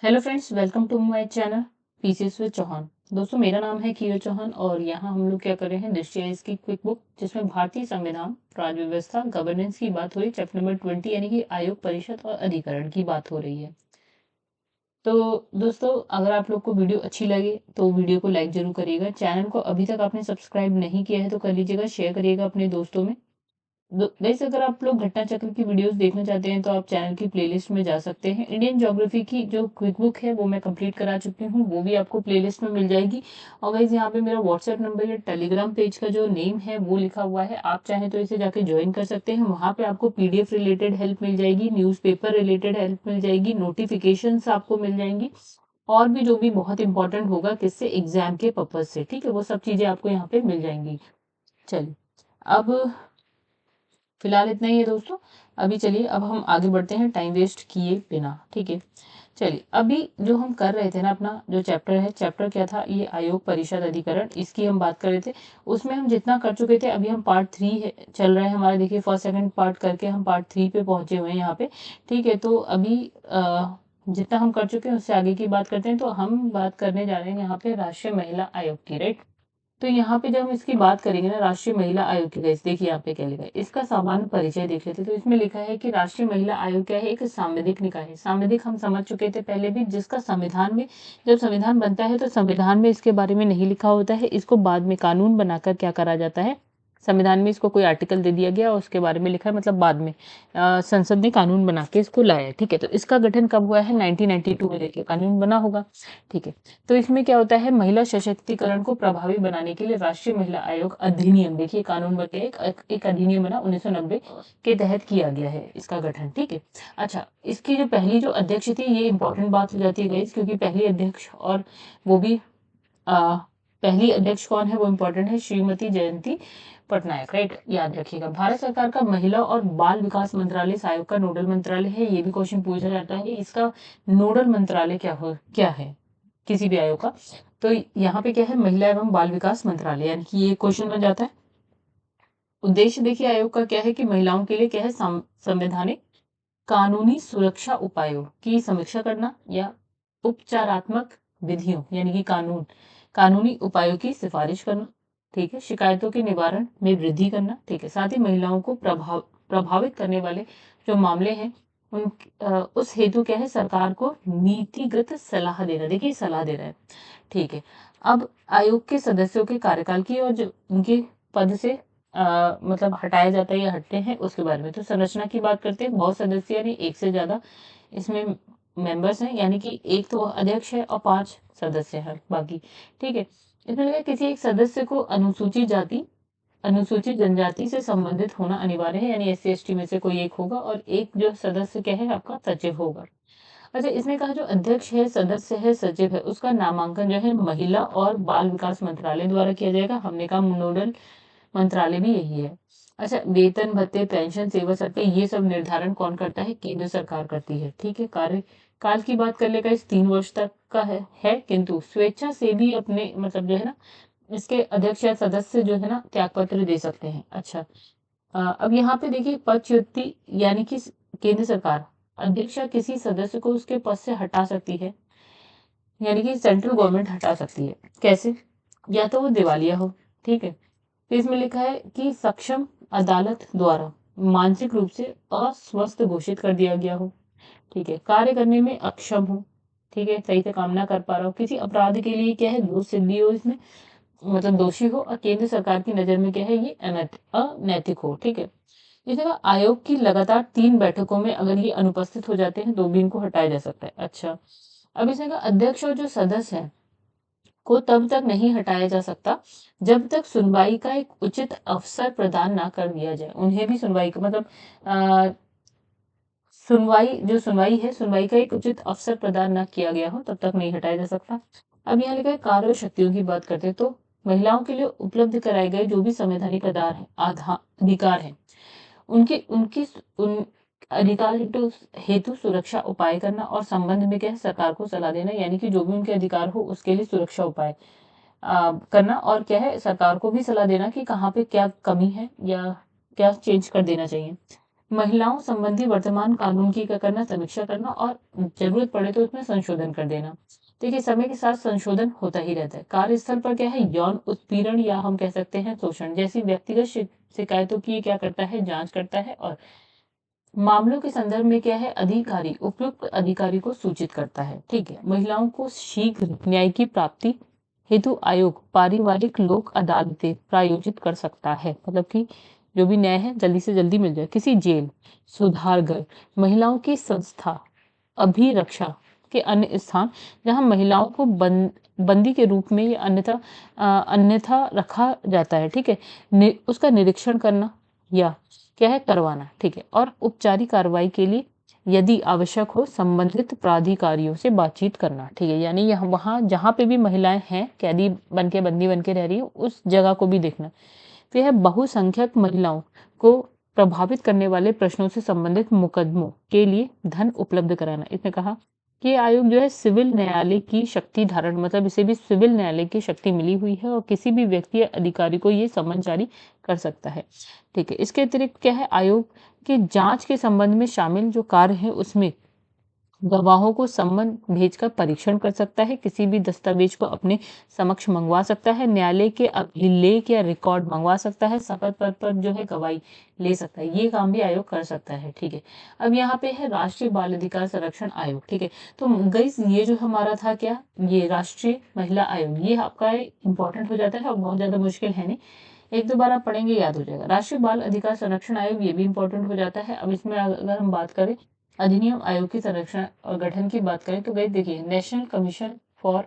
Hello friends, welcome to my channel PCS with Chauhan. दोस्तों, मेरा नाम है कियो चौहान और यहाँ हम लोग क्या कर रहे हैं, दृष्टि की क्विक बुक जिसमें भारतीय संविधान, राज्य व्यवस्था, गवर्नेंस की बात हो रही है। चैप्टर नंबर 20 यानी कि आयोग, परिषद और अधिकरण की बात हो रही है। तो दोस्तों, अगर आप लोग को वीडियो अच्छी लगे तो वीडियो को लाइक जरूर करिएगा। चैनल को अभी तक आपने सब्सक्राइब नहीं किया है तो कर लीजिएगा, शेयर करिएगा अपने दोस्तों में। गाइस, अगर आप लोग घटना चक्र की वीडियोस देखना चाहते हैं तो आप चैनल की प्लेलिस्ट में जा सकते हैं। इंडियन ज्योग्राफी की जो क्विक बुक है वो मैं कंप्लीट करा चुकी हूँ, वो भी आपको प्लेलिस्ट में मिल जाएगी। और गाइस, यहाँ पे मेरा व्हाट्सएप नंबर या टेलीग्राम पेज का जो नेम है वो लिखा हुआ है, आप चाहें तो इसे जाके ज्वाइन कर सकते हैं। वहाँ पे आपको पीडीएफ रिलेटेड हेल्प मिल जाएगी, न्यूज़पेपर रिलेटेड हेल्प मिल जाएगी, नोटिफिकेशन आपको मिल जाएंगी और भी जो भी बहुत इंपॉर्टेंट होगा किससे, एग्जाम के पर्पज से। ठीक है, वो सब चीजें आपको यहाँ पे मिल जाएंगी। चलिए, अब फिलहाल इतना ही है दोस्तों। अभी चलिए, अब हम आगे बढ़ते हैं टाइम वेस्ट किए बिना। ठीक है, चलिए, अभी जो हम कर रहे थे ना, अपना जो चैप्टर है, चैप्टर क्या था, ये आयोग, परिषद, अधिकरण, इसकी हम बात कर रहे थे। उसमें हम जितना कर चुके थे, अभी हम पार्ट 3 है चल रहा है हमारा। देखिए, फर्स्ट सेकंड पार्ट करके हम पार्ट 3 पे पहुंचे हुए हैं यहाँ पे। ठीक है, तो अभी जितना हम कर चुके हैं उससे आगे की बात करते हैं। तो हम बात करने जा रहे हैं यहाँ पे राष्ट्रीय महिला आयोग की, राइट। तो यहाँ पे जब हम इसकी बात करेंगे ना, राष्ट्रीय महिला आयोग की, गाइस देखिए यहाँ पे क्या लिखा है, इसका सामान्य परिचय देख लेते हैं। तो इसमें लिखा है कि राष्ट्रीय महिला आयोग क्या है, एक सांविधिक निकाय है। सांविधिक हम समझ चुके थे पहले भी, जिसका संविधान में, जब संविधान बनता है तो संविधान में इसके बारे में नहीं लिखा होता है, इसको बाद में कानून बनाकर क्या करा जाता है, संविधान में इसको कोई आर्टिकल दे दिया गया और उसके बारे में लिखा है, मतलब बाद में संसद ने कानून बना के इसको लाया है। ठीक है, तो इसका गठन कब हुआ है, 1992 में देखिए कानून बना होगा। ठीक है, तो इसमें क्या होता है, महिला सशक्तिकरण को प्रभावी बनाने के लिए राष्ट्रीय महिला आयोग अधिनियम, देखिए कानून बन गया, एक अधिनियम बना 1990 के तहत किया गया है इसका गठन। ठीक है, अच्छा, इसकी जो पहली जो अध्यक्ष थी, ये इंपॉर्टेंट बात हो जाती है गाइस, क्योंकि पहली अध्यक्ष, और वो भी आ, पहली अध्यक्ष कौन है वो इम्पोर्टेंट है, श्रीमती जयंती पटनायक, राइट, याद रखिएगा। भारत सरकार का महिला और बाल विकास मंत्रालय इस आयोग का नोडल मंत्रालय है। ये भी क्वेश्चन पूछा जाता है, इसका नोडल मंत्रालय क्या है किसी भी आयोग का। तो यहाँ पे क्या है, महिला एवं बाल विकास मंत्रालय, यानी कि ये क्वेश्चन बन जाता है। उद्देश्य देखिए आयोग का क्या है कि महिलाओं के लिए क्या है, संवैधानिक कानूनी सुरक्षा उपायों की समीक्षा करना या उपचारात्मक विधियों यानी कि कानूनी उपायों की सिफारिश करना। ठीक है, शिकायतों के निवारण में वृद्धि करना। ठीक है, साथ ही महिलाओं को प्रभावित करने वाले जो मामले हैं उन उस हेतु क्या है, सरकार को नीतिगत सलाह देना। देखिए, सलाह दे रहा है। ठीक है, अब आयोग के सदस्यों के कार्यकाल की और जो उनके पद से मतलब हटाया जाता है या हटते हैं उसके बारे में। तो संरचना की बात करते हैं, बहुत सदस्य यानी एक से ज्यादा इसमें मेंबर्स हैं, यानी कि एक तो अध्यक्ष है और 5 सदस्य हैं बाकी। ठीक है, इसमें लगा किसी एक सदस्य को अनुसूचित जनजाति से संबंधित होना अनिवार्य है, यानी SC ST में से कोई एक होगा और एक जो सदस्य क्या है, आपका सचिव होगा। अच्छा, इसमें कहा जो अध्यक्ष है, सदस्य है, सचिव है, उसका नामांकन जो है महिला और बाल विकास मंत्रालय द्वारा किया जाएगा। हमने कहा नोडल मंत्रालय भी यही है। अच्छा, वेतन भत्ते, पेंशन, सेवा सत्ते, ये सब निर्धारण कौन करता है, केंद्र सरकार करती है। ठीक है, कार्यकाल की बात कर लेगा, इस 3 वर्ष तक का है, किंतु स्वेच्छा से भी अपने मतलब जो है ना, इसके अध्यक्ष या सदस्य जो है ना, त्याग पत्र दे सकते हैं। अच्छा, अब यहाँ पे देखिए पदच्युति, यानी कि केंद्र सरकार अध्यक्ष या किसी सदस्य को उसके पद से हटा सकती है, यानी कि सेंट्रल गवर्नमेंट हटा सकती है। कैसे, या तो वो दिवालिया हो। ठीक है, तो इसमें लिखा है कि सक्षम अदालत द्वारा मानसिक रूप से अस्वस्थ घोषित कर दिया गया हो। ठीक है, कार्य करने में अक्षम हो। ठीक है, सही से काम ना कर पा रहा हो, किसी अपराध के लिए क्या है, दोष सिद्धि हो इसमें, मतलब दोषी हो, और केंद्र सरकार की नजर में क्या है, ये अनैतिक हो। ठीक है, इसी तरह आयोग की लगातार 3 बैठकों में अगर ये अनुपस्थित हो जाते हैं तो भी इनको हटाया जा सकता है। अच्छा, अब इसमें कहा अध्यक्ष और जो सदस्य है को तब तक नहीं हटाया जा सकता जब तक सुनवाई का एक उचित अवसर प्रदान ना कर दिया जाए। उन्हें भी सुनवाई का मतलब अ, सुनवाई है, सुनवाई का एक उचित अवसर प्रदान ना किया गया हो, तब तक नहीं हटाया जा सकता। अब यहाँ लिखा है कार्य शक्तियों की बात करते हैं, तो महिलाओं के लिए उपलब्ध कराए गए जो भी संवैधानिक अधिकार है, उनके उनकी उन अधिकार हेतु सुरक्षा उपाय करना और संबंध में क्या है, सरकार को सलाह देना, यानी कि जो भी उनके अधिकार हो उसके लिए सुरक्षा उपाय करना, और क्या है, सरकार को भी सलाह देना कि कहाँ पे क्या कमी है या क्या चेंज कर देना चाहिए। महिलाओं संबंधी वर्तमान कानून की क्या करना, समीक्षा करना और जरूरत पड़े तो उसमें संशोधन कर देना। देखिए समय के साथ संशोधन होता ही रहता है। कार्यस्थल पर क्या है, यौन उत्पीड़न या हम कह सकते हैं शोषण जैसी व्यक्तिगत शिकायतों की ये क्या करता है, जांच करता है और मामलों के संदर्भ में क्या है, अधिकारी उपयुक्त अधिकारी को सूचित करता है। ठीक है, महिलाओं को शीघ्र न्याय की प्राप्ति हेतु आयोग पारिवारिक लोक अदालतें प्रायोजित कर सकता है। मतलब कि जो भी न्याय है जल्दी से जल्दी मिल जाए। किसी जेल, सुधारगृह, महिलाओं की संस्था, अभिरक्षा के अन्य स्थान जहां महिलाओं को बंदी के रूप में या अन्यथा रखा जाता है। ठीक है, उसका निरीक्षण करना या क्या है, करवाना। ठीक है, और उपचारिक कार्रवाई के लिए यदि आवश्यक हो संबंधित प्राधिकारियों से बातचीत करना। ठीक है, यानी यह वहां जहां पे भी महिलाएं हैं, कैदी बन के बंदी बन के रह रही है, उस जगह को भी देखना। तो यह बहुसंख्यक महिलाओं को प्रभावित करने वाले प्रश्नों से संबंधित मुकदमों के लिए धन उपलब्ध कराना। इसने कहा कि आयोग जो है सिविल न्यायालय की शक्ति धारण, मतलब इसे भी सिविल न्यायालय की शक्ति मिली हुई है और किसी भी व्यक्ति या अधिकारी को ये समन जारी कर सकता है। ठीक है, इसके अतिरिक्त क्या है, आयोग के जांच के संबंध में शामिल जो कार्य है उसमें गवाहों को सम्मन भेजकर परीक्षण कर सकता है, किसी भी दस्तावेज को अपने समक्ष मंगवा सकता है, न्यायालय के अभिलेख या रिकॉर्ड मंगवा सकता है, शपथ पत्र पर जो है गवाही ले सकता है। ये काम भी आयोग कर सकता है। ठीक है, अब यहाँ पे है राष्ट्रीय बाल अधिकार संरक्षण आयोग। ठीक है, तो गाइस ये जो हमारा था क्या, ये राष्ट्रीय महिला आयोग, ये आपका इंपॉर्टेंट हो जाता है और बहुत ज्यादा मुश्किल है नहीं, एक दो बार आप पढ़ेंगे याद हो जाएगा। राष्ट्रीय बाल अधिकार संरक्षण आयोग ये भी इंपॉर्टेंट हो जाता है। अब इसमें अगर हम बात करें अधिनियम आयोग की संरक्षण और गठन की बात करें तो गई देखिए national commission for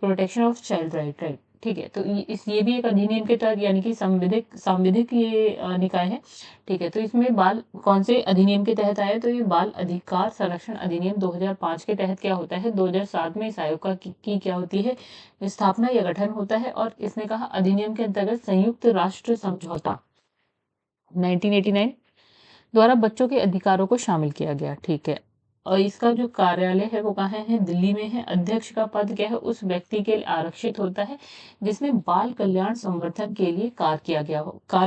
protection of child right. ठीक है, तो ये भी एक अधिनियम के तहत यानी कि संविधिक संविधिक ये निकाय है। ठीक है, तो इसमें बाल कौन से अधिनियम के तहत आया, तो ये बाल अधिकार संरक्षण अधिनियम 2005 के तहत क्या होता है, 2007 में इस आयोग की क्या होती है, स्थापना या गठन होता है। और इसने कहा अधिनियम के अंतर्गत संयुक्त राष्ट्र समझौता 1989 द्वारा बच्चों के अधिकारों को शामिल किया गया। ठीक है, और इसका जो कार्यालय है वो कहाँ है, दिल्ली में है। अध्यक्ष का पद क्या है, उस व्यक्ति के लिए आरक्षित होता है जिसने बाल कल्याण संवर्धन के लिए कार्य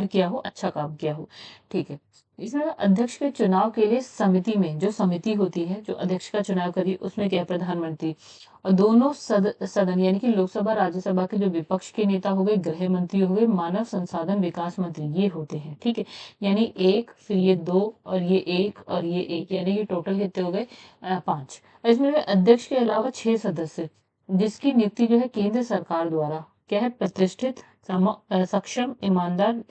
किया हो, अच्छा काम किया हो। ठीक है, इसमें अध्यक्ष के चुनाव के लिए समिति में जो समिति होती है जो अध्यक्ष का चुनाव करी, उसमें क्या है, प्रधानमंत्री और दोनों सदन यानी कि लोकसभा राज्यसभा के जो विपक्ष के नेता हो गए, गृह मंत्री हो गए, मानव संसाधन विकास मंत्री, ये होते हैं। ठीक है, यानी एक, फिर ये दो और ये एक और ये एक, यानी कि टोटल कितने हो गए, 5। इसमें अध्यक्ष के अलावा 6 सदस्य जिसकी नियुक्ति जो है केंद्र सरकार द्वारा क्या है, प्रतिष्ठित सक्षम ईमानदार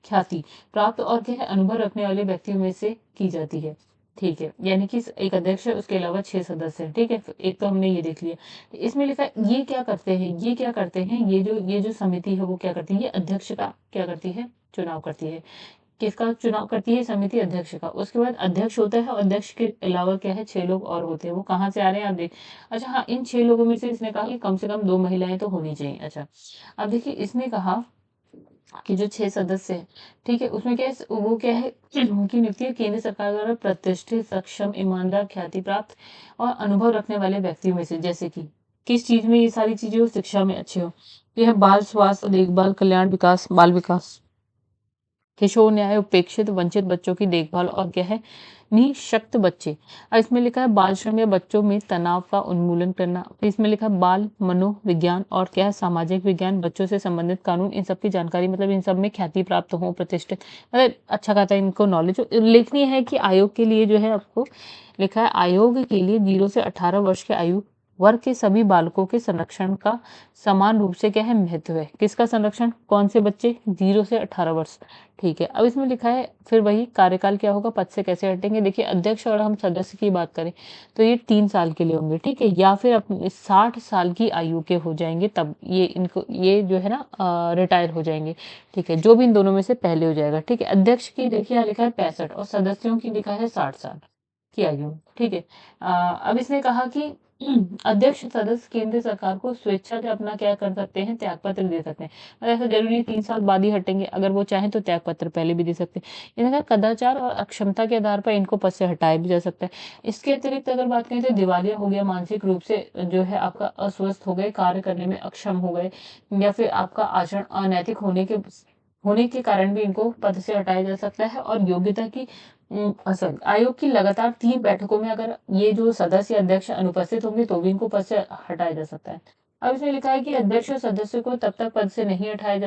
ख्याति प्राप्त और क्या है, अनुभव रखने वाले व्यक्तियों में से की जाती है। ठीक है, यानी कि एक अध्यक्ष है, उसके अलावा 6 सदस्य हैं। ठीक है, एक तो हमने ये देख लिया। इसमें लिखा है ये क्या करते हैं, ये क्या करते हैं, ये जो समिति है वो क्या करती है, ये अध्यक्ष का क्या करती है, चुनाव करती है। किसका चुनाव करती है, समिति अध्यक्ष का। उसके बाद अध्यक्ष होता है और अध्यक्ष के अलावा क्या है, 6 लोग और होते हैं। वो कहाँ से आ रहे हैं आप देख, अच्छा हाँ, इन 6 लोगों में से इसने कहा कि कम से कम 2 महिलाएं तो होनी चाहिए। अच्छा, अब देखिए इसने कहा कि जो 6 सदस्य हैं, ठीक है, उसमें क्या है, वो क्या है, उनकी नियुक्ति केंद्र सरकार द्वारा प्रतिष्ठित सक्षम ईमानदार ख्याति प्राप्त और अनुभव रखने वाले व्यक्तियों में से, जैसे कि किस चीज में ये सारी चीजें हो, शिक्षा में अच्छे हो, यह बाल स्वास्थ्य देखभाल कल्याण विकास बाल विकास, किशोर न्याय, उपेक्षित वंचित बच्चों की देखभाल और क्या है, निःशक्त बच्चे। और इसमें लिखा है बाल श्रम या बच्चों में तनाव का उन्मूलन करना। फिर इसमें लिखा है बाल मनोविज्ञान और क्या है, सामाजिक विज्ञान, बच्चों से संबंधित कानून, इन सब की जानकारी, मतलब इन सब में ख्याति प्राप्त हो, प्रतिष्ठित, मतलब अच्छा खासा इनको नॉलेज हो। लेखनीय है कि आयोग के लिए जो है आपको लिखा है, आयोग के लिए 0 से 18 वर्ष के आयु वर्ग के सभी बालकों के संरक्षण का समान रूप से क्या है, महत्व है। किसका संरक्षण, कौन से बच्चे, 0 से 18 वर्ष। ठीक है, अब इसमें लिखा है फिर वही कार्यकाल क्या होगा, पद से कैसे हटेंगे। देखिए अध्यक्ष और हम सदस्य की बात करें तो ये 3 साल के लिए होंगे। ठीक है, या फिर अपने 60 साल की आयु के हो जाएंगे तब ये इनको ये जो है ना रिटायर हो जाएंगे। ठीक है, जो भी इन दोनों में से पहले हो जाएगा। ठीक है, अध्यक्ष की देखिए यहाँ लिखा है 65 और सदस्यों की लिखा है 60 साल की आयु। ठीक है, अब इसने कहा कि अध्यक्ष सदस्य केंद्र सरकार को स्वेच्छा से अपना क्या कर सकते हैं, त्याग पत्र दे सकते हैं। मतलब ऐसा जरूरी नहीं 3 साल बाद ही हटेंगे, अगर वो चाहें तो त्याग पत्र पहले भी दे सकते हैं। इनका कदाचार और अक्षमता के आधार पर इनको पद से हटाया भी जा सकता है। इसके अतिरिक्त अगर बात करें तो दिवालिया हो गया, मानसिक रूप से जो है आपका अस्वस्थ हो गए, कार्य करने में अक्षम हो गए, या फिर आपका आचरण अनैतिक होने के कारण भी इनको पद से हटाया जा सकता है। और योग्यता की सॉरी, आयोग की लगातार 3 बैठकों में अगर ये जो सदस्य अध्यक्ष अनुपस्थित होंगे तो भी इनको पद से हटाया जा सकता है। अब इसमें लिखा है कि अध्यक्ष और सदस्य को तब तक पद से नहीं हटाया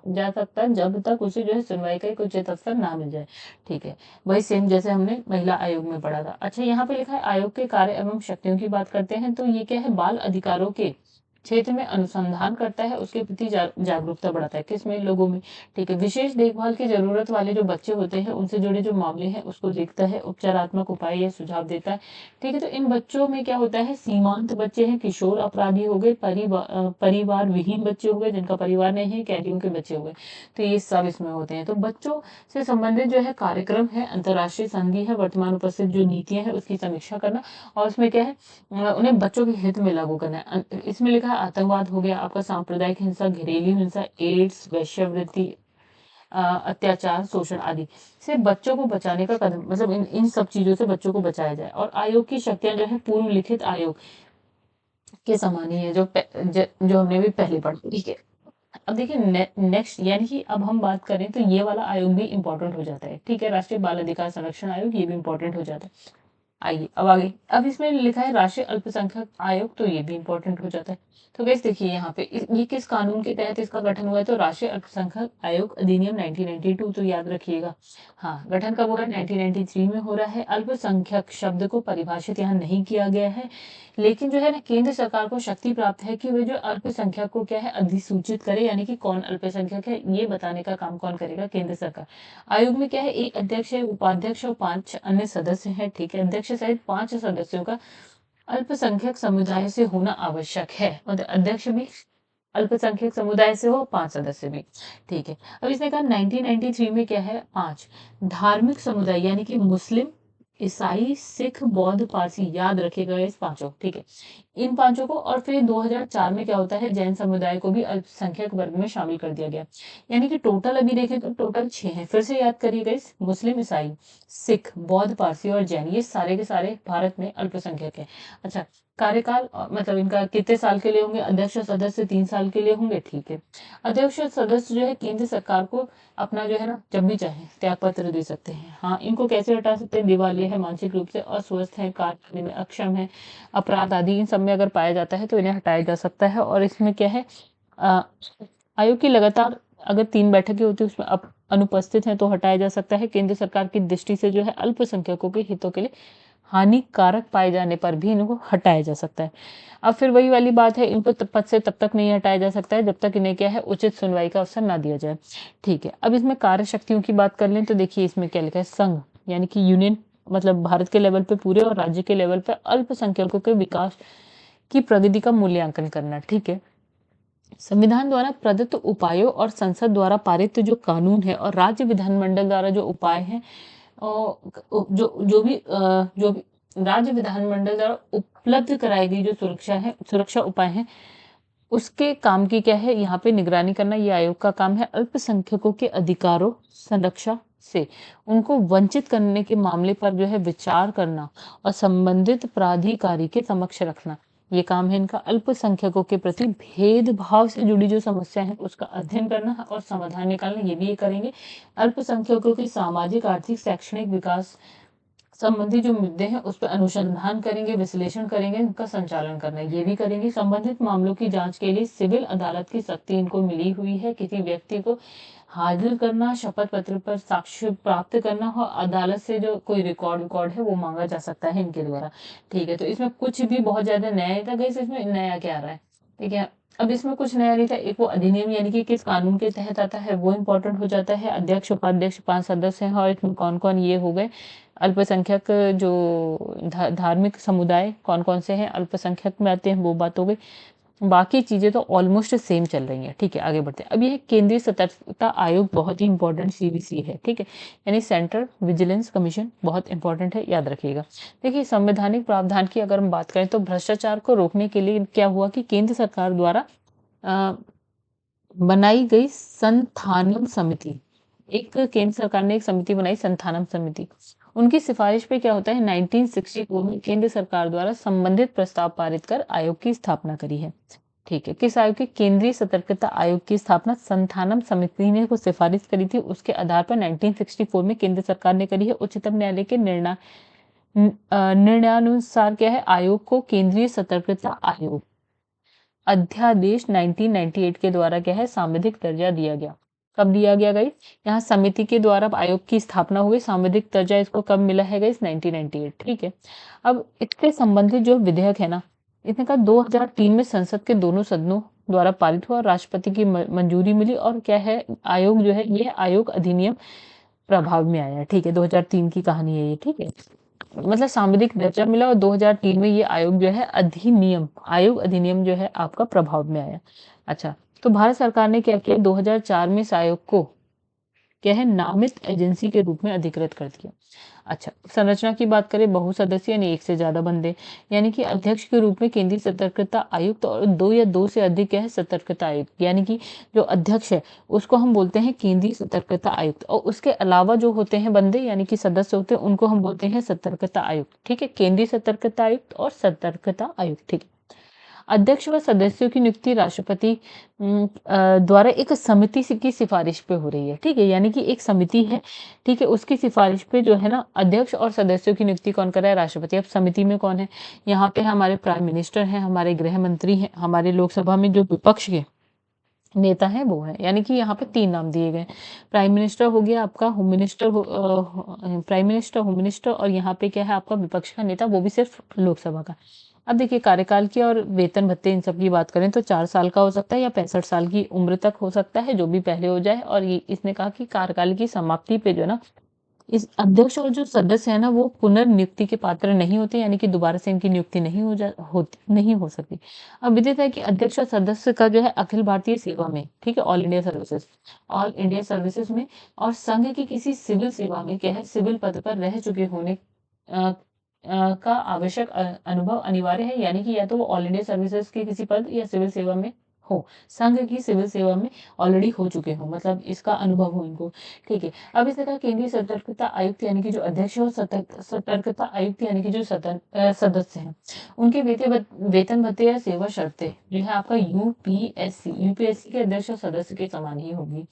जा सकता जब तक उसे जो है सुनवाई का एक उचित अवसर ना मिल जाए। ठीक है, वही सेम जैसे हमने महिला आयोग में पढ़ा था। अच्छा, यहाँ पे लिखा है आयोग के कार्य एवं शक्तियों की बात करते हैं तो ये क्या है, बाल अधिकारों के क्षेत्र में अनुसंधान करता है, उसके प्रति जागरूकता बढ़ाता है, किसमें, लोगों में। ठीक है, विशेष देखभाल की जरूरत वाले जो बच्चे होते हैं उनसे जुड़े जो मामले हैं उसको देखता है, उपचारात्मक उपाय या सुझाव देता है। ठीक है, तो इन बच्चों में क्या होता है, सीमांत बच्चे हैं, किशोर अपराधी हो गए, परिवार विहीन बच्चे हो गए, जिनका परिवार नहीं है, कैदियों के बच्चे हो गए, तो ये सब इसमें होते हैं। तो बच्चों से संबंधित जो है कार्यक्रम है, अंतर्राष्ट्रीय संघीय है, वर्तमान उपस्थित जो नीतियां है उसकी समीक्षा करना, और उसमें क्या है, उन्हें बच्चों के हित में लागू करना है। इसमें लिखा है आतंकवाद हो गया, आपका सांप्रदायिक हिंसा, घरेलू हिंसा, एड्स, वेश्यावृत्ति, अत्याचार, शोषण आदि से बच्चों को बचाने का कदम, मतलब इन इन सब चीजों से बच्चों को बचाया जाए। और आयोग की शक्तियां जो है पूर्व लिखित आयोग के समान ही है, जो हमने भी पहले पढ़ा। ठीक है, अब देखिए नेक्स्ट, यानी कि अब हम बात करें तो ये वाला आयोग भी इंपॉर्टेंट हो जाता है। ठीक है, राष्ट्रीय बाल अधिकार संरक्षण आयोग, ये भी इंपॉर्टेंट हो जाता है। आइए अब आगे, अब इसमें लिखा है राष्ट्रीय अल्पसंख्यक आयोग, तो ये भी इंपॉर्टेंट हो जाता है। तो गाइस देखिए यहाँ पे ये किस कानून के तहत इसका गठन हुआ है, तो राष्ट्रीय अल्पसंख्यक आयोग अधिनियम 1992, तो याद रखिएगा। हाँ, गठन कब हो रहा है, 1993 में हो रहा है। अल्पसंख्यक शब्द को परिभाषित यहाँ नहीं किया गया है, लेकिन जो है ना केंद्र सरकार को शक्ति प्राप्त है कि वे जो अल्पसंख्यक को क्या है अधिसूचित करे, यानी कि कौन अल्पसंख्यक है ये बताने का काम कौन करेगा, केंद्र सरकार। आयोग में क्या है, एक अध्यक्ष है, उपाध्यक्ष और 5 अन्य सदस्य हैं। ठीक है, अध्यक्ष सहित 5 सदस्यों का अल्पसंख्यक समुदाय से होना आवश्यक है, मतलब अध्यक्ष भी अल्पसंख्यक समुदाय से हो, 5 सदस्य भी। ठीक है, अब इसने कहा 1993 में क्या है, 5 धार्मिक समुदाय, यानी कि मुस्लिम, ईसाई, सिख, बौद्ध, पारसी, याद रखिएगा इस पांचों। ठीक है, इन पांचों को, और फिर 2004 में क्या होता है, जैन समुदाय को भी अल्पसंख्यक वर्ग में शामिल कर दिया गया। यानी कि टोटल अभी देखें तो टोटल 6 हैं, फिर से याद करिएगा इस, मुस्लिम, ईसाई, सिख, बौद्ध, पारसी और जैन, ये सारे के सारे भारत में अल्पसंख्यक है। अच्छा, कार्यकाल मतलब इनका कितने साल के लिए होंगे, अध्यक्ष और सदस्य 3 साल के लिए होंगे। ठीक है, अध्यक्ष और सदस्य जो है केंद्र सरकार को अपना जो है ना जब भी चाहे त्याग पत्र दे सकते हैं। हाँ, इनको कैसे हटा सकते हैं, दिवालिया है, मानसिक रूप से अस्वस्थ है, कार्य करने में अक्षम है, अपराध आदि इन सब में अगर पाया जाता है तो इन्हें हटाया जा सकता है। और इसमें क्या है, अ, आयोग की लगातार अगर 3 बैठकें होती है उसमें अनुपस्थित है तो हटाया जा सकता है। केंद्र सरकार की दृष्टि से जो है अल्पसंख्यकों के हितों के लिए हानिकारक पाए जाने पर भी इनको हटाया जा सकता है। अब फिर वही वाली बात है, इनको पद से तब तक नहीं हटाया जा सकता है जब तक इन्हें क्या है, उचित सुनवाई का अवसर ना दिया जाए। ठीक है, अब इसमें कार्य शक्तियों की बात कर लें तो देखिए इसमें क्या लिखा है, संघ यानी कि यूनियन, मतलब भारत के लेवल पे पूरे, और राज्य के लेवल पे अल्पसंख्यकों के विकास की प्रगति का मूल्यांकन करना। ठीक है, संविधान द्वारा प्रदत्त उपायों और संसद द्वारा पारित जो कानून है और राज्य विधानमंडल द्वारा जो उपाय हैं, जो भी राज्य विधानमंडल द्वारा उपलब्ध कराई गई जो सुरक्षा उपाय हैं, उसके काम की क्या है, यहाँ पे निगरानी करना ये आयोग का काम है। अल्पसंख्यकों के अधिकारों संरक्षा से उनको वंचित करने के मामले पर जो है विचार करना और संबंधित प्राधिकारी के समक्ष रखना, ये काम है इनका। अल्पसंख्यकों के प्रति भेदभाव से जुड़ी जो समस्या है उसका अध्ययन करना और समाधान निकालना, ये भी ये करेंगे। अल्पसंख्यकों के सामाजिक, आर्थिक, शैक्षणिक विकास संबंधी जो मुद्दे हैं उस पर अनुसंधान करेंगे, विश्लेषण करेंगे, उनका संचालन करना ये भी करेंगे। संबंधित मामलों की जांच के लिए सिविल अदालत की शक्ति इनको मिली हुई है। किसी व्यक्ति को हाजिर करना, शपथ पत्र पर साक्ष्य प्राप्त करना और अदालत से जो कोई रिकॉर्ड है वो मांगा जा सकता है इनके द्वारा। ठीक है, तो इसमें कुछ भी बहुत ज्यादा नया नहीं था गाइस, इसमें नया क्या आ रहा है। ठीक है, अब इसमें कुछ नया नहीं था, एक वो अधिनियम यानी कि किस कानून के तहत आता है वो इंपॉर्टेंट हो जाता है। अध्यक्ष, उपाध्यक्ष, 5 सदस्य हैं, और इसमें कौन कौन ये हो गए अल्पसंख्यक, जो धार्मिक समुदाय कौन कौन से हैं अल्पसंख्यक में आते हैं, वो बात हो गई। बाकी चीजें तो ऑलमोस्ट सेम चल रही हैं। ठीक है, आगे बढ़ते हैं। अब ये केंद्रीय सतर्कता आयोग बहुत ही इंपॉर्टेंट सीवीसी है। ठीक है, यानी सेंट्रल विजिलेंस कमीशन बहुत इंपॉर्टेंट है, याद रखिएगा। देखिए, संवैधानिक प्रावधान की अगर हम बात करें तो भ्रष्टाचार को रोकने के लिए क्या हुआ कि केंद्र सरकार द्वारा बनाई गई संथानम समिति, एक केंद्र सरकार ने एक समिति बनाई, संथानम समिति। उनकी सिफारिश पे क्या होता है, 1964 में केंद्र सरकार द्वारा संबंधित प्रस्ताव पारित कर आयोग की स्थापना करी है। ठीक है। किस आयोग के? केंद्रीय सतर्कता आयोग की स्थापना संथानम समिति ने को सिफारिश करी थी, उसके आधार पर 1964 में केंद्र सरकार ने करी है। उच्चतम न्यायालय के निर्णयानुसार क्या है? आयोग को केंद्रीय सतर्कता आयोग अध्यादेश 1998 के द्वारा क्या है? सांविधिक दर्जा दिया गया। कब दिया गया गाइस? यहाँ समिति के द्वारा आयोग की स्थापना हुई, सांविधिक दर्जा इसको कब मिला है गाइस? 1998। ठीक है। अब इससे संबंधित जो विधेयक है ना, इसने कहा 2003 में संसद के दोनों सदनों द्वारा पारित हुआ, राष्ट्रपति की मंजूरी मिली और क्या है? आयोग जो है ये आयोग अधिनियम प्रभाव में आया। ठीक है, 2003 की कहानी है ये। ठीक है, मतलब सांविधिक दर्जा मिला और 2003 में ये आयोग जो है आयोग अधिनियम जो है आपका प्रभाव में आया। अच्छा, तो भारत सरकार ने क्या किया? 2004 में इस आयोग को क्या है? नामित एजेंसी के रूप में अधिकृत कर दिया। अच्छा, संरचना की बात करें, बहुसदस्यीय यानी एक से ज्यादा बंदे, यानी कि अध्यक्ष के रूप में केंद्रीय सतर्कता आयुक्त और दो या दो से अधिक है सतर्कता आयुक्त, यानी कि जो अध्यक्ष है उसको हम बोलते हैं केंद्रीय सतर्कता आयुक्त, और उसके अलावा जो होते हैं बंदे यानी कि सदस्य होते हैं उनको हम बोलते हैं सतर्कता आयुक्त। ठीक है, केंद्रीय सतर्कता आयुक्त और सतर्कता आयुक्त। ठीक है। अध्यक्ष व सदस्यों की नियुक्ति राष्ट्रपति द्वारा एक समिति की सिफारिश पे हो रही है। ठीक है, यानी कि एक समिति है, ठीक है, उसकी सिफारिश पे जो है ना अध्यक्ष और सदस्यों की नियुक्ति कौन कर रहा है? राष्ट्रपति। अब समिति में कौन है? यहाँ पे हमारे प्राइम मिनिस्टर हैं, हमारे गृह मंत्री हैं, हमारे लोकसभा में जो विपक्ष के नेता है वो है, यानी कि यहाँ पे 3 नाम दिए गए। प्राइम मिनिस्टर हो गया आपका, home minister prime minister, home minister, और यहाँ पे क्या है आपका विपक्ष का नेता, वो भी सिर्फ लोकसभा का। अब देखिए कार्यकाल की और वेतन भत्ते इन सब की बात करें तो 4 साल का हो सकता है या 65 साल की उम्र तक हो सकता है, जो भी पहले हो जाए। और ये इसने कहा कि कार्यकाल की समाप्ति पे जो है ना इस अध्यक्ष और जो सदस्य है ना वो पुनर्नियुक्ति के पात्र नहीं होते, यानी कि दोबारा से इनकी नियुक्ति नहीं हो सकती। अब विदित है कि अध्यक्ष और सदस्य का जो है अखिल भारतीय सेवा में, ठीक है, ऑल इंडिया सर्विसेज में और संघ की किसी सिविल सेवा में क्या है? सिविल पद पर रह चुके होने का आवश्यक अनुभव अनिवार्य है, यानी कि या तो वो ऑल इंडिया सर्विसेज के किसी पद या सिविल सेवा में हो, संघ की सिविल सेवा में ऑलरेडी हो चुके हो, मतलब इसका अनुभव हो इनको। ठीक है। अब इस तरह केंद्रीय सतर्कता आयुक्त यानी कि जो अध्यक्ष और सतर्कता आयुक्त यानी कि जो सदस्य हैं उनके वेतन भत्ते या सेवा शर्तें जो है आपका यूपीएससी के अध्यक्ष और सदस्य के समान ही होगी।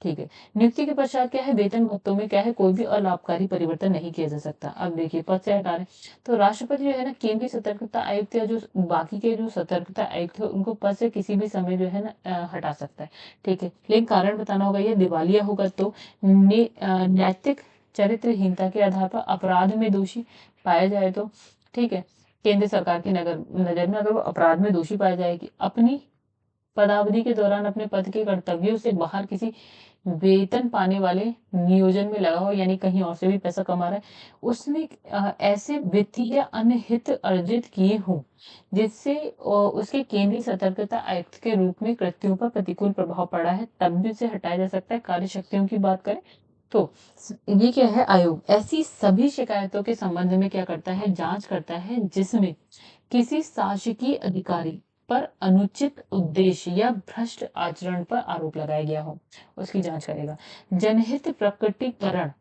ठीक है। नियुक्ति के पश्चात क्या है? वेतन भत्तों में क्या है? कोई भी अलाभकारी परिवर्तन नहीं किया जा सकता। अब देखिए पद से हटा रहे तो राष्ट्रपति जो है ना केंद्रीय सतर्कता आयुक्त या जो बाकी के जो सतर्कता आयुक्त है उनको पद से किसी भी समय जो है ना हटा सकता है। ठीक है, लेकिन कारण बताना होगा, ये दिवालिया होगा तो नैतिक चरित्रहीनता के आधार पर अपराध में दोषी पाया जाए तो, ठीक है, केंद्र सरकार की नजर में अगर वो अपराध में दोषी पाया जाएगी, अपनी पदावधि के दौरान अपने पद के कर्तव्यों से बाहर किसी वेतन पाने वाले नियोजन में लगा हो, यानी कहीं और से भी पैसा कमा रहा है, उसने ऐसे वित्तीय या अन्य हित अर्जित किए हों जिससे उसके केंद्रीय सतर्कता आयुक्त के रूप में कृत्यों पर प्रतिकूल प्रभाव पड़ा है, तब भी उसे हटाया जा सकता है। कार्य शक्तियों की बात करें तो ये क्या है? आयोग ऐसी सभी शिकायतों के संबंध में क्या करता है? जांच करता है जिसमें किसी शासकीय अधिकारी पर अनुचित उद्देश्य या भ्रष्ट आचरण पर आरोप लगाया गया हो, उसकी जांच करेगा। जनहित प्रकटीकरण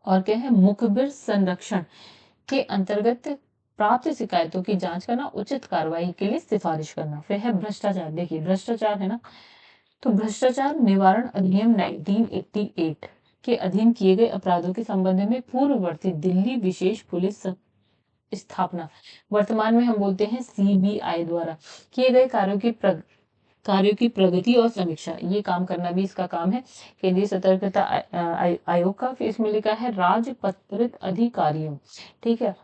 और क्या है? मुखबिर संरक्षण के अंतर्गत प्राप्त शिकायतों की जांच करना, उचित कार्रवाई के लिए सिफारिश करना। फिर है भ्रष्टाचार। देखिए भ्रष्टाचार है ना, तो भ्रष्टाचार निवारण अधिनियम 1988 के अधीन किए गए अपराधों के संबंध में पूर्ववर्ती दिल्ली विशेष पुलिस स्थापना, वर्तमान में हम बोलते हैं सीबीआई, द्वारा किए गए कार्यों की प्रगति और समीक्षा, ये काम करना भी इसका काम है। केंद्रीय सतर्कता आयोग का, फिर इसमें लिखा है राजपत्रित अधिकारियों, ठीक है,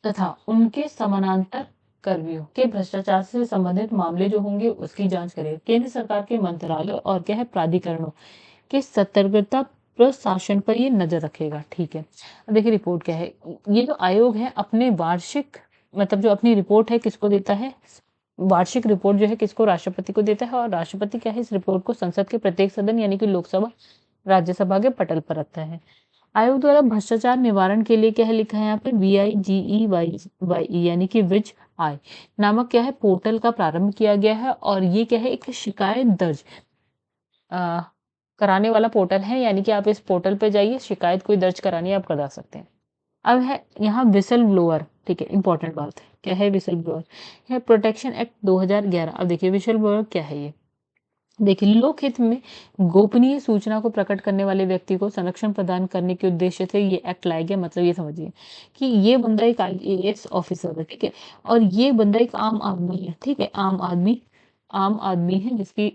तथा उनके समानांतर कर्मियों के भ्रष्टाचार से संबंधित मामले जो होंगे उसकी जांच करेगा। केंद्र सरकार के मंत्रालय और क्या है प्राधिकरणों के सतर्कता प्रशासन पर ये नजर रखेगा। ठीक है, अब देखिए रिपोर्ट क्या है। ये जो आयोग है अपने वार्षिक मतलब जो अपनी रिपोर्ट है किसको देता है? वार्षिक रिपोर्ट जो है किसको? राष्ट्रपति को देता है, और राष्ट्रपति क्या है इस रिपोर्ट को संसद के प्रत्येक सदन यानी कि लोकसभा राज्यसभा के पटल पर रखता है। आयोग द्वारा भ्रष्टाचार निवारण के लिए क्या है लिखा है यहाँ पे? VIGEYE यानी कि विच आई नामक क्या है पोर्टल का प्रारंभ किया गया है, और ये क्या है? एक शिकायत दर्ज कराने वाला पोर्टल है, यानी कि आप इस पोर्टल पे जाइए, शिकायत कोई दर्ज करानी है आप करा सकते हैं। अब है यहाँ विसल ब्लोअर, ठीक है, इंपॉर्टेंट बात है, क्या है विसल ब्लोअर, है प्रोटेक्शन एक्ट 2011। अब देखिए विसल ब्लोअर क्या है ये, देखिए लोक हित में गोपनीय सूचना को प्रकट करने वाले व्यक्ति को संरक्षण प्रदान करने के उद्देश्य से ये एक्ट लाया गया। मतलब ये समझिए कि ये बंदा एक IAS ऑफिसर है, ठीक है, और ये बंदा एक आम आदमी है, ठीक है, आम आदमी है जिसकी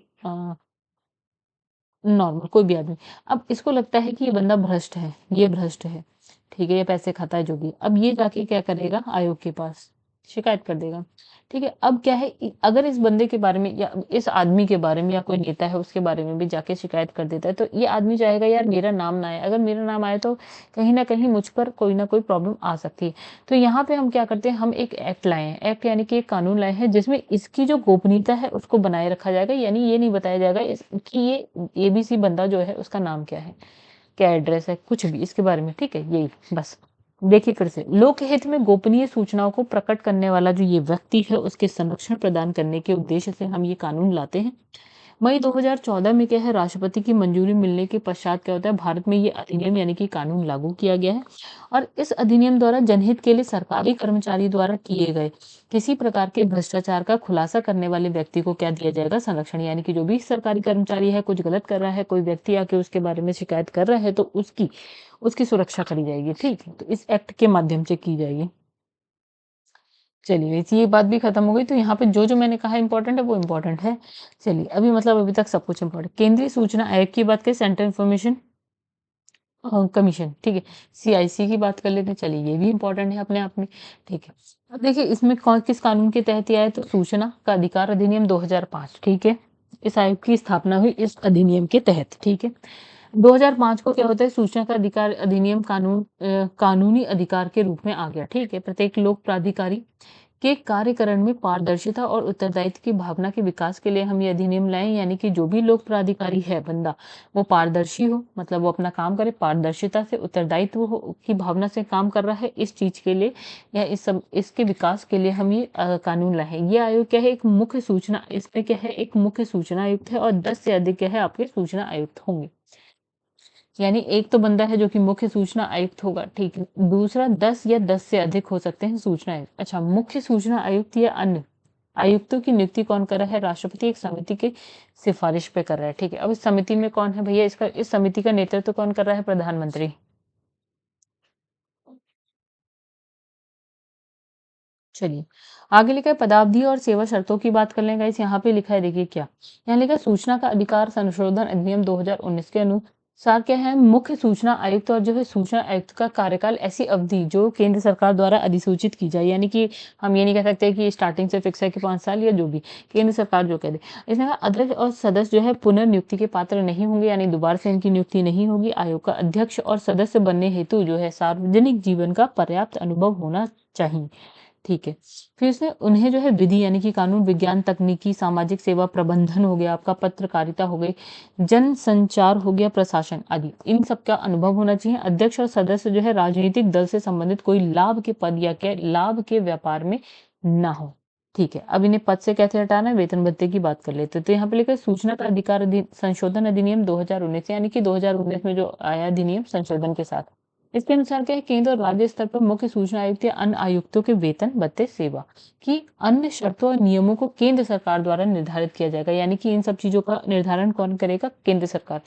नॉर्मल कोई भी आदमी। अब इसको लगता है कि ये बंदा भ्रष्ट है, ये भ्रष्ट है, ठीक है, ये पैसे खाता है जो भी। अब ये जाके क्या करेगा, आयोग के पास शिकायत कर देगा, ठीक है। अब क्या है, अगर इस बंदे के बारे में या इस आदमी के बारे में या कोई नेता है उसके बारे में भी जाके शिकायत कर देता है, तो ये आदमी चाहेगा यार मेरा नाम ना आए। अगर मेरा नाम आए तो कहीं ना कहीं मुझ पर कोई ना कोई प्रॉब्लम आ सकती है। तो यहाँ पे हम क्या करते हैं, हम एक एक्ट लाए हैं, एक्ट यानी कि एक कानून लाए हैं जिसमें इसकी जो गोपनीयता है उसको बनाए रखा जाएगा। यानी ये नहीं बताया जाएगा कि ये ABC बंदा जो है उसका नाम क्या है, क्या एड्रेस है, कुछ भी इसके बारे में, ठीक है, यही बस। देखिए फिर से, लोकहित में गोपनीय सूचनाओं को प्रकट करने वाला जो ये व्यक्ति है उसके संरक्षण प्रदान करने के उद्देश्य से हम ये कानून लाते हैं। मई 2014 में क्या है, राष्ट्रपति की मंजूरी मिलने के पश्चात क्या होता है, भारत में ये अधिनियम यानी कि कानून लागू किया गया है। और इस अधिनियम द्वारा जनहित के लिए सरकारी कर्मचारी द्वारा किए गए किसी प्रकार के भ्रष्टाचार का खुलासा करने वाले व्यक्ति को क्या दिया जाएगा, संरक्षण। यानी कि जो भी सरकारी कर्मचारी है, कुछ गलत कर रहा है, कोई व्यक्ति आके उसके बारे में शिकायत कर रहा है, तो उसकी उसकी सुरक्षा करी जाएगी, ठीक है, तो इस एक्ट के माध्यम से की जाएगी। चलिए ये बात भी खत्म हो गई। तो यहाँ पे जो जो मैंने कहा इंपॉर्टेंट है वो इंपॉर्टेंट है। चलिए अभी मतलब अभी तक सब कुछ इंपॉर्टेंट। केंद्रीय सूचना आयोग की बात करें, सेंट्रल इंफॉर्मेशन कमीशन, ठीक है, CIC की बात कर लेते हैं। चलिए ये भी इंपॉर्टेंट है अपने आप में, ठीक है। अब देखिए इसमें कौन किस कानून के तहत ये आया, तो सूचना का अधिकार अधिनियम 2005, ठीक है, इस आयोग की स्थापना हुई इस अधिनियम के तहत, ठीक है। 2005 को क्या होता है, सूचना का अधिकार अधिनियम कानूनी अधिकार के रूप में आ गया, ठीक है। प्रत्येक लोक प्राधिकारी के कार्यकरण में पारदर्शिता और उत्तरदायित्व की भावना के विकास के लिए हम ये अधिनियम लाए। यानी कि जो भी लोक प्राधिकारी है बंदा, वो पारदर्शी हो, मतलब वो अपना काम करे, पारदर्शिता से, उत्तरदायित्व हो की भावना से काम कर रहा है, इस चीज के लिए या इसके विकास के लिए हम ये कानून लाए हैं। ये आयोग क्या है, एक मुख्य सूचना, इसमें क्या है, एक मुख्य सूचना आयुक्त है और 10 से अधिक क्या है आपके सूचना आयुक्त होंगे। यानी एक तो बंदा है जो कि मुख्य सूचना आयुक्त होगा, ठीक है, दूसरा 10 या 10 से अधिक हो सकते हैं सूचना आयुक्त। अच्छा, मुख्य सूचना आयुक्त या अन्य आयुक्तों की नियुक्ति कौन कर रहा है, राष्ट्रपति एक समिति के सिफारिश पे कर रहा है, ठीक है। अब इस समिति में कौन है भैया, इस समिति का नेतृत्व कौन कर रहा है, प्रधानमंत्री। चलिए आगे लिखा है पदावधि और सेवा शर्तों की बात कर लेंगे। इस यहाँ पे लिखा है, देखिए क्या, यहाँ लिखा है सूचना का अधिकार संशोधन अधिनियम 2019 के अनुसार क्या है, मुख्य सूचना आयुक्त और जो है सूचना आयुक्त का कार्यकाल ऐसी अवधि जो केंद्र सरकार द्वारा अधिसूचित की जाए। यानी कि हम ये नहीं कह सकते कि स्टार्टिंग से फिक्स है कि 5 साल, या जो भी केंद्र सरकार जो कह दे। इसमें कहा अध्यक्ष और सदस्य जो है पुनर्नियुक्ति के पात्र नहीं होंगे, यानी दोबारा से इनकी नियुक्ति नहीं होगी। आयोग का अध्यक्ष और सदस्य बनने हेतु जो है सार्वजनिक जीवन का पर्याप्त अनुभव होना चाहिए, ठीक है। फिर से उन्हें जो है विधि यानी कि कानून, विज्ञान, तकनीकी, सामाजिक सेवा प्रबंधन हो गया, आपका पत्रकारिता हो गई, जनसंचार हो गया, प्रशासन आदि, इन सब का अनुभव होना चाहिए। अध्यक्ष और सदस्य जो है राजनीतिक दल से संबंधित कोई लाभ के पद या के लाभ के व्यापार में ना हो, ठीक है। अब इन्हें पद से कैसे हटाना है, वेतन भत्ते की बात कर लेते हैं। तो यहाँ पे लिखा है सूचना का अधिकार संशोधन अधिनियम 2019, यानी कि 2019 में जो आया अधिनियम संशोधन के साथ। इसके अनुसार क्या है, केंद्र और राज्य स्तर पर मुख्य सूचना आयुक्त या अन्य आयुक्तों के वेतन भत्ते सेवा की अन्य शर्तों और नियमों को केंद्र सरकार द्वारा निर्धारित किया जाएगा। यानी कि इन सब चीजों का निर्धारण कौन करेगा, केंद्र सरकार।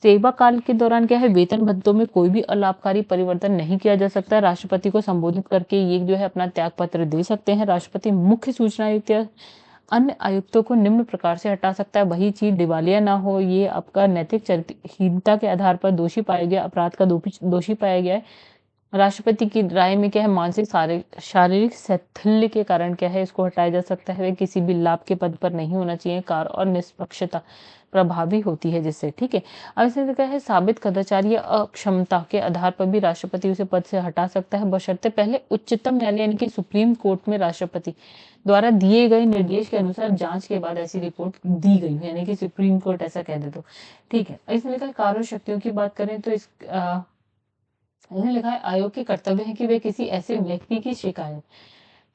सेवा काल के दौरान क्या है, वेतन भत्तों में कोई भी अलाभकारी परिवर्तन नहीं किया जा सकता। राष्ट्रपति को संबोधित करके ये जो है अपना त्याग पत्र दे सकते हैं। राष्ट्रपति मुख्य सूचना आयुक्त या अन्य आयुक्तों को निम्न प्रकार से हटा सकता है। वही चीज दिवालिया ना हो, ये आपका नैतिक चरित्रहीनता के आधार पर दोषी पाया गया, अपराध का दोषी पाया गया है। राष्ट्रपति की राय में क्या है, मानसिक शारीरिक शैथिल्य के कारण क्या है इसको हटाया जा सकता है। किसी भी लाभ के पद पर नहीं होना चाहिए, कार्य और निष्पक्षता प्रभावी होती है जिससे, ठीक है। अब इसमें क्या है, साबित कदाचार या अक्षमता के आधार पर भी राष्ट्रपति उसे पद से हटा सकता है, बशर्ते पहले उच्चतम न्यायालय यानी कि सुप्रीम कोर्ट में राष्ट्रपति द्वारा दिए गए निर्देश के अनुसार जांच के बाद ऐसी रिपोर्ट दी गई, यानी कि सुप्रीम कोर्ट ऐसा कह दे तो, ठीक है। इसमें लिखा है कार्य शक्तियों की बात करें तो इसमें लिखा है आयोग के कर्तव्य है कि वे किसी ऐसे व्यक्ति की शिकायत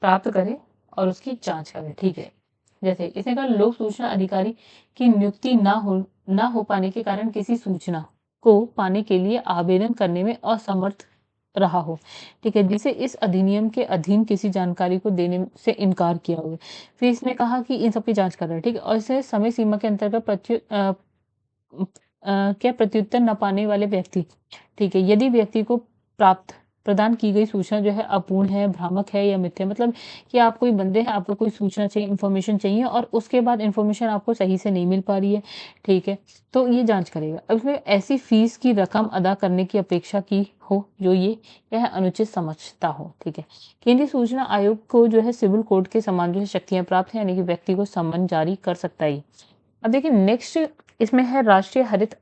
प्राप्त करे और उसकी जांच करे, ठीक है। जैसे इसने कहा लोक सूचना अधिकारी की नियुक्ति ना हो पाने के कारण किसी सूचना को पाने के लिए आवेदन करने में असमर्थ रहा हो, ठीक है, जिसे इस अधिनियम के अधीन किसी जानकारी को देने से इनकार किया हो। फिर इसने कहा कि इन सब की जाँच कर रहा है, ठीक है, और इसे समय सीमा के अंतर्गत क्या प्रत्युत्तर न पाने वाले व्यक्ति, ठीक है, यदि व्यक्ति को प्रदान की गई सूचना जो है अपूर्ण है, भ्रामक है या मिथ्या, मतलब कि आप कोई बंदे हैं, आपको कोई सूचना चाहिए, इन्फॉर्मेशन चाहिए और उसके बाद इन्फॉर्मेशन आपको सही से नहीं मिल पा रही है, ठीक है, तो ये जाँच करेगा। अब इसमें ऐसी फीस की रकम अदा करने की अपेक्षा की हो जो ये यह अनुचित समझता हो, ठीक है। केंद्रीय सूचना आयोग को जो है सिविल कोर्ट के समान जो है शक्तियाँ प्राप्त हैं, यानी कि व्यक्ति को सम्मन जारी कर सकता है ये। अब देखिए नेक्स्ट इसमें है राष्ट्रीय हरित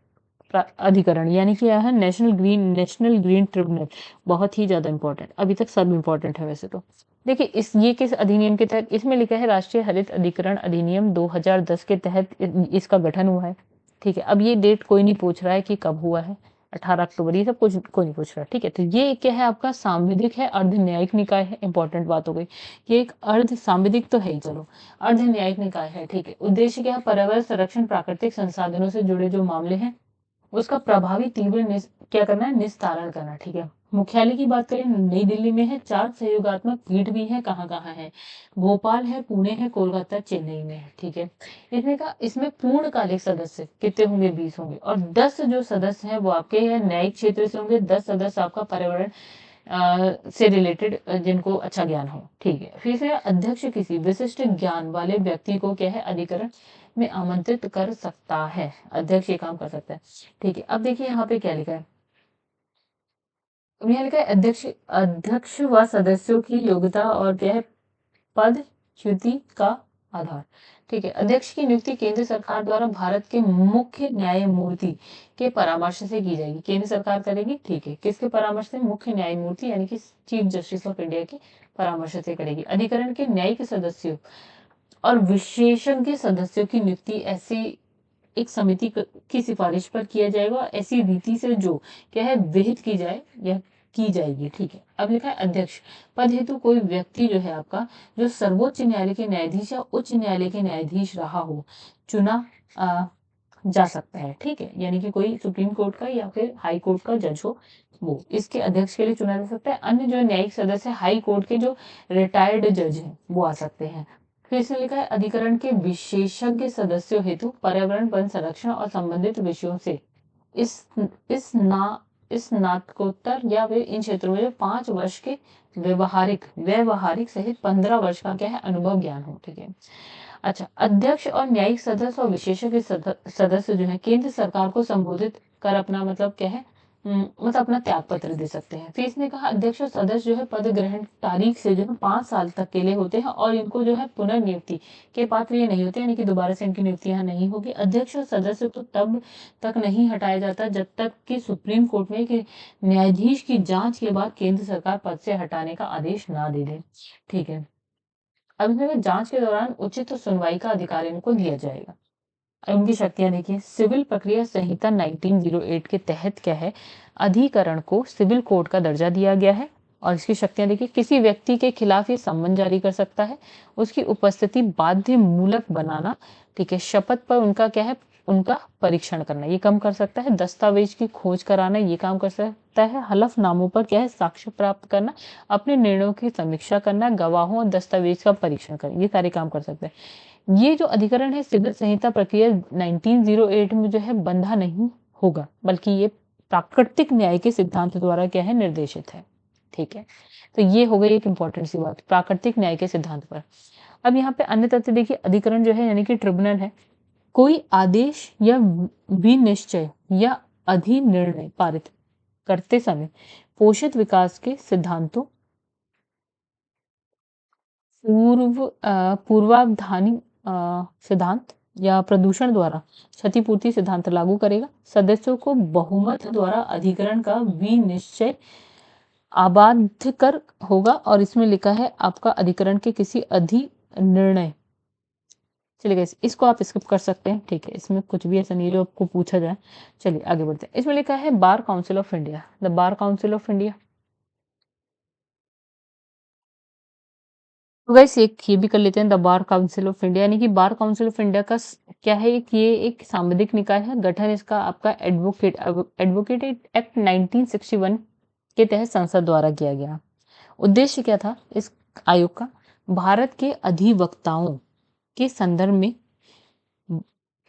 अधिकरण, यानी कि यह है नेशनल ग्रीन ट्रिब्यूनल, बहुत ही ज़्यादा इंपॉर्टेंट, अभी तक सब इंपॉर्टेंट है वैसे तो। देखिए ये किस अधिनियम के तहत, इसमें लिखा है राष्ट्रीय हरित अधिकरण अधिनियम 2010 के तहत इसका गठन हुआ है, ठीक है। अब ये डेट कोई नहीं पूछ रहा है कि कब हुआ है, 18 अक्टूबर, ये सब कुछ कोई नहीं पूछ रहा, ठीक है। तो ये क्या है आपका सांविधिक है, अर्ध न्यायिक निकाय है, इंपॉर्टेंट बात हो गई। ये एक अर्ध सांविधिक तो है ही, चलो अर्ध न्यायिक निकाय है, ठीक है। उद्देश्य क्या है, पर्यावरण संरक्षण, प्राकृतिक संसाधनों से जुड़े जो मामले हैं उसका प्रभावी तीव्र क्या करना है, निस्तारण करना, ठीक है। मुख्यालय की बात करें नई दिल्ली में है, 4 सहयोगात्मक पीठ भी है, कहाँ कहाँ है, भोपाल है, पुणे है, कोलकाता, चेन्नई में है, ठीक है। इसने कहा इसमें पूर्णकालिक सदस्य कितने होंगे, 20 होंगे, और 10 जो सदस्य हैं वो आपके न्यायिक क्षेत्र से होंगे, 10 सदस्य आपका पर्यावरण से रिलेटेड जिनको अच्छा ज्ञान हो, ठीक है। फिर से अध्यक्ष किसी विशिष्ट ज्ञान वाले व्यक्ति को क्या है अधिकरण में आमंत्रित कर सकता है, अध्यक्ष ये काम कर सकता है, ठीक है। अब देखिए यहाँ पे क्या लिखा है, अब यहाँ लिखा है अध्यक्ष व सदस्यों की योग्यता और क्या है पद च्युति का आधार, ठीक है। अध्यक्ष की नियुक्ति केंद्र सरकार द्वारा भारत के मुख्य न्यायमूर्ति के परामर्श से की जाएगी, केंद्र सरकार करेगी, ठीक है। किसके परामर्श से, मुख्य न्यायमूर्ति यानी कि चीफ जस्टिस ऑफ इंडिया के परामर्श से करेगी। अधिकरण के न्यायिक सदस्यों और विशेषज्ञ सदस्यों की नियुक्ति ऐसी एक समिति की सिफारिश पर किया जाएगा, ऐसी रीति से जो क्या है विहित की जाए या की जाएगी, ठीक है। अब लिखा है अध्यक्ष पद हेतु कोई व्यक्ति जो है आपका जो सर्वोच्च न्यायालय के न्यायाधीश या उच्च न्यायालय के न्यायाधीश रहा हो चुना जा सकता है, ठीक है। यानी कि कोई सुप्रीम कोर्ट का या फिर हाई कोर्ट का जज हो वो इसके अध्यक्ष के लिए चुना जा सकता है। अन्य जो न्यायिक सदस्य हाई कोर्ट के जो रिटायर्ड जज हैं वो आ सकते हैं। फिर इसने लिखा है अधिकरण के विशेषज्ञ सदस्यों हेतु पर्यावरण, वन संरक्षण और संबंधित विषयों से इस इस ना स्नातकोत्तर या वे इन क्षेत्रों में 5 वर्ष के व्यवहारिक सहित 15 वर्ष का क्या है अनुभव ज्ञान हो, ठीक है। अच्छा, अध्यक्ष और न्यायिक सदस्य और विशेषज्ञ सदस्य जो है केंद्र सरकार को संबोधित कर अपना मतलब क्या है मतलब अपना त्याग पत्र दे सकते हैं। फिर इसने कहा अध्यक्ष और सदस्य जो है पद ग्रहण तारीख से जो है 5 साल तक के लिए होते हैं और इनको जो है पुनर्नियुक्ति के पात्र ये नहीं होते, यानी कि दोबारा से इनकी नियुक्ति यहाँ नहीं होगी। अध्यक्ष और सदस्य तो तब तक नहीं हटाया जाता जब तक कि सुप्रीम कोर्ट में कि न्यायाधीश की जांच के बाद केंद्र सरकार पद से हटाने का आदेश ना दे दे, ठीक है। अब इसमें जांच के दौरान उचित सुनवाई का अधिकार इनको दिया जाएगा। अब इनकी शक्तियां देखिए, सिविल प्रक्रिया संहिता 1908 के तहत क्या है अधिकरण को सिविल कोर्ट का दर्जा दिया गया है। और इसकी शक्तियां देखिए, किसी व्यक्ति के खिलाफ ये सम्मन जारी कर सकता है, उसकी उपस्थिति बाध्य मूलक बनाना, ठीक है, शपथ पर उनका क्या है उनका परीक्षण करना ये काम कर सकता है, दस्तावेज की खोज कराना ये काम कर सकता है, हलफनामों पर क्या है साक्ष्य प्राप्त करना, अपने निर्णयों की समीक्षा करना, गवाहों और दस्तावेज का परीक्षण करना, ये सारे काम कर सकते हैं। ये जो अधिकरण है सिविल संहिता प्रक्रिया 1908 में जो है बंधा नहीं होगा, बल्कि ये प्राकृतिक न्याय के सिद्धांत द्वारा क्या है निर्देशित है, ठीक है। तो ये हो गई एक इंपॉर्टेंट सी बात प्राकृतिक न्याय के सिद्धांत पर। अब यहाँ पे अन्य तथ्य देखिए, अधिकरण जो है यानी कि ट्रिब्यूनल है, कोई आदेश या विनिश्चय या अधिनिर्णय पारित करते समय पोषित विकास के सिद्धांतों पूर्वावधानी सिद्धांत या प्रदूषण द्वारा क्षतिपूर्ति सिद्धांत लागू करेगा। सदस्यों को बहुमत द्वारा अधिकरण का विनिश्चय आबाध्यकर होगा और इसमें लिखा है आपका अधिकरण के किसी अधिनिर्णय, चलिए इसको आप स्किप कर सकते हैं, ठीक है। इसमें कुछ भी ऐसा नहीं जो आपको पूछा जाए। चलिए आगे बढ़ते हैं। इसमें लिखा है bar council of India, the bar council of India. तो गाइस एक ये भी कर लेते हैं, the bar council of India, यानी कि बार काउंसिल ऑफ इंडिया का क्या है कि ये एक सांविधिक निकाय है। गठन इसका आपका एडवोकेट एक्ट 1961 के तहत संसद द्वारा किया गया। उद्देश्य क्या था इस आयोग का? भारत के अधिवक्ताओं के संदर्भ में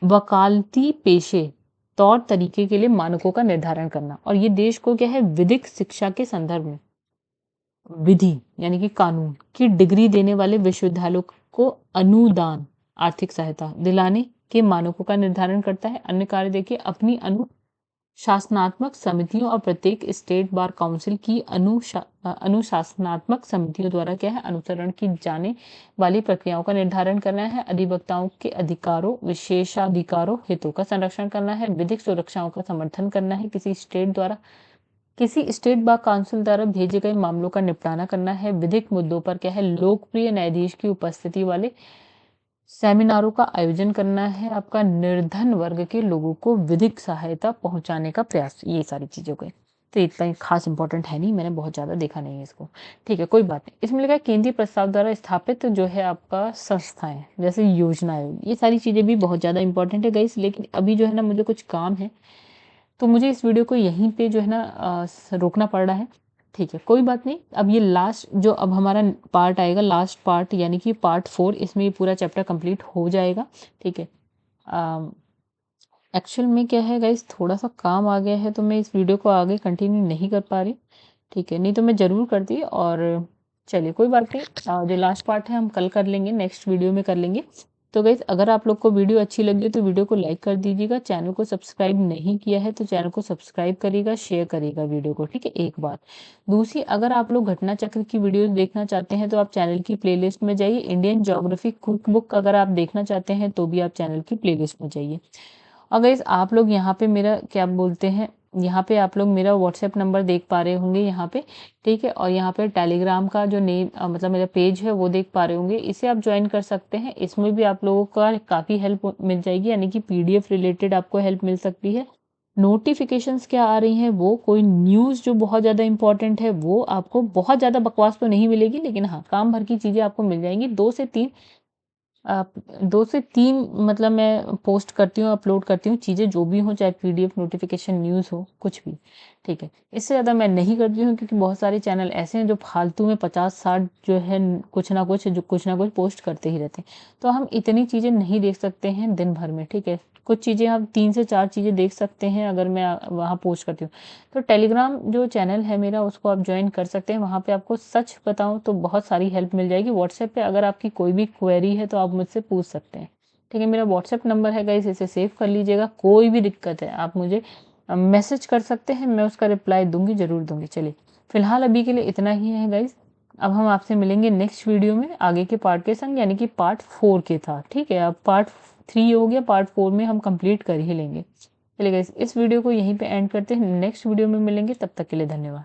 वकालती पेशे तौर तरीके के लिए मानकों का निर्धारण करना, और ये देश को क्या है, विधिक शिक्षा के संदर्भ में विधि यानी कि कानून की डिग्री देने वाले विश्वविद्यालयों को अनुदान आर्थिक सहायता दिलाने के मानकों का निर्धारण करता है। अन्य कार्य देखिए, अपनी अनुशासनात्मक समितियों और प्रत्येक स्टेट बार काउंसिल की अनुशासनात्मक समितियों द्वारा क्या है, अनुसरण की जाने वाली प्रक्रियाओं का निर्धारण करना है। अधिवक्ताओं के अधिकारों विशेषाधिकारों हितों का संरक्षण करना है। विधिक सुरक्षाओं का समर्थन करना है। किसी स्टेट बार काउंसिल द्वारा भेजे गए मामलों का निपटाना करना है। विधिक मुद्दों पर क्या है, लोकप्रिय न्यायाधीश की उपस्थिति वाले सेमिनारों का आयोजन करना है। आपका निर्धन वर्ग के लोगों को विधिक सहायता पहुंचाने का प्रयास, ये सारी चीजों के तो इतना खास इंपॉर्टेंट है नहीं, मैंने बहुत ज्यादा देखा नहीं है इसको, ठीक है कोई बात नहीं। इसमें लिखा है केंद्रीय प्रस्ताव द्वारा स्थापित जो है आपका संस्थाएं जैसे योजना आयोग, ये सारी चीजें भी बहुत ज्यादा इंपॉर्टेंट है गाइस। लेकिन अभी जो है ना मुझे कुछ काम है, तो मुझे इस वीडियो को यहीं पे जो है ना रोकना पड़ रहा है, ठीक है कोई बात नहीं। अब ये लास्ट जो अब हमारा पार्ट आएगा, लास्ट पार्ट यानी कि पार्ट 4, इसमें ये पूरा चैप्टर कंप्लीट हो जाएगा, ठीक है। एक्चुअल में क्या है गाइस, थोड़ा सा काम आ गया है तो मैं इस वीडियो को आगे कंटिन्यू नहीं कर पा रही, ठीक है, नहीं तो मैं ज़रूर करती। और चलिए कोई बात नहीं, जो लास्ट पार्ट है हम कल कर लेंगे, नेक्स्ट वीडियो में कर लेंगे। तो गाइस अगर आप लोग को वीडियो अच्छी लगी तो वीडियो को लाइक कर दीजिएगा, चैनल को सब्सक्राइब नहीं किया है तो चैनल को सब्सक्राइब करिएगा, शेयर करिएगा वीडियो को, ठीक है एक बात। दूसरी, अगर आप लोग घटना चक्र की वीडियो देखना चाहते हैं तो आप चैनल की प्लेलिस्ट में जाइए। इंडियन ज्योग्राफी क्विक बुक अगर आप देखना चाहते हैं तो भी आप चैनल की प्लेलिस्ट में जाइए। और गाइस आप लोग यहाँ पे मेरा क्या बोलते हैं, यहाँ पे आप लोग मेरा व्हाट्सएप नंबर देख पा रहे होंगे यहाँ पे, ठीक है। और यहाँ पे टेलीग्राम का जो नेम मतलब मेरा पेज है वो देख पा रहे होंगे, इसे आप ज्वाइन कर सकते हैं। इसमें भी आप लोगों का काफ़ी हेल्प मिल जाएगी, यानी कि पीडीएफ रिलेटेड आपको हेल्प मिल सकती है। नोटिफिकेशंस क्या आ रही हैं, वो कोई न्यूज़ जो बहुत ज़्यादा इंपॉर्टेंट है वो आपको, बहुत ज़्यादा बकवास तो नहीं मिलेगी लेकिन हाँ काम भर की चीज़ें आपको मिल जाएंगी। 2 से 3 मतलब मैं पोस्ट करती हूँ, अपलोड करती हूँ चीज़ें जो भी हो, चाहे पीडीएफ नोटिफिकेशन न्यूज़ हो कुछ भी, ठीक है। इससे ज़्यादा मैं नहीं करती हूँ क्योंकि बहुत सारे चैनल ऐसे हैं जो फालतू में 50-60 जो है कुछ ना कुछ पोस्ट करते ही रहते हैं, तो हम इतनी चीज़ें नहीं देख सकते हैं दिन भर में, ठीक है। कुछ चीज़ें हम 3 से 4 चीज़ें देख सकते हैं अगर मैं वहाँ पोस्ट करती हूँ। तो टेलीग्राम जो चैनल है मेरा उसको आप ज्वाइन कर सकते हैं, वहाँ पे आपको सच बताऊँ तो बहुत सारी हेल्प मिल जाएगी। व्हाट्सएप पे अगर आपकी कोई भी क्वेरी है तो आप मुझसे पूछ सकते हैं, ठीक है। मेरा व्हाट्सएप नंबर है गाइस, इसे सेव कर लीजिएगा। कोई भी दिक्कत है आप मुझे मैसेज कर सकते हैं, मैं उसका रिप्लाई दूंगी, ज़रूर दूंगी। चलिए फिलहाल अभी के लिए इतना ही है गाइस, अब हम आपसे मिलेंगे नेक्स्ट वीडियो में आगे के पार्ट के संग, यानी कि पार्ट 4 के था, ठीक है। अब पार्ट 3 हो गया, पार्ट 4 में हम कंप्लीट कर ही लेंगे। चलिए गाइस इस वीडियो को यहीं पे एंड करते हैं, नेक्स्ट वीडियो में मिलेंगे, तब तक के लिए धन्यवाद।